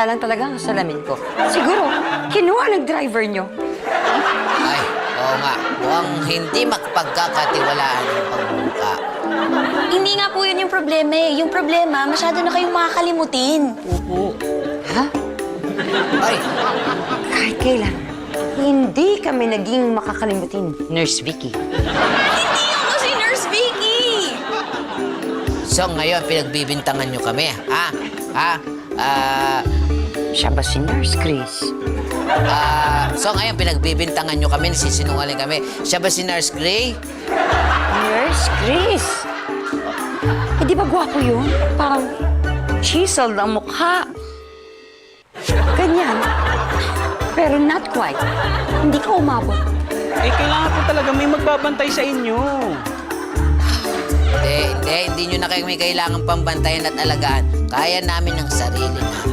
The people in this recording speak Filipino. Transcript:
lang talaga ang salamin ko. Siguro, kinuha ng driver nyo. Ay, oo nga. Mukhang hindi makapagkakatiwalaan yung pagbuka. Hindi nga po yun yung problema eh. Yung problema, masyado na kayong makakalimutin. Ha? Ay, Kahit kailan, hindi kami naging makakalimutin, Nurse Vicky. Hindi ako si Nurse Vicky! so ngayon pinagbibintangan nyo kami, ha? Ha? Siya ba si Nurse Chris? So ngayon pinagbibintangan nyo kami, nasisinungaling kami. Siya ba si Nurse Gray? Nurse Chris? Eh, di ba gwapo yun? Parang chiseled ang mukha. Ganyan. Pero not quite. Hindi ka umabot. Eh, kailangan po talaga may magbabantay sa inyo. Hindi nyo na kayo may kailangan pambantayan at alagaan. Kaya namin ng sarili namin.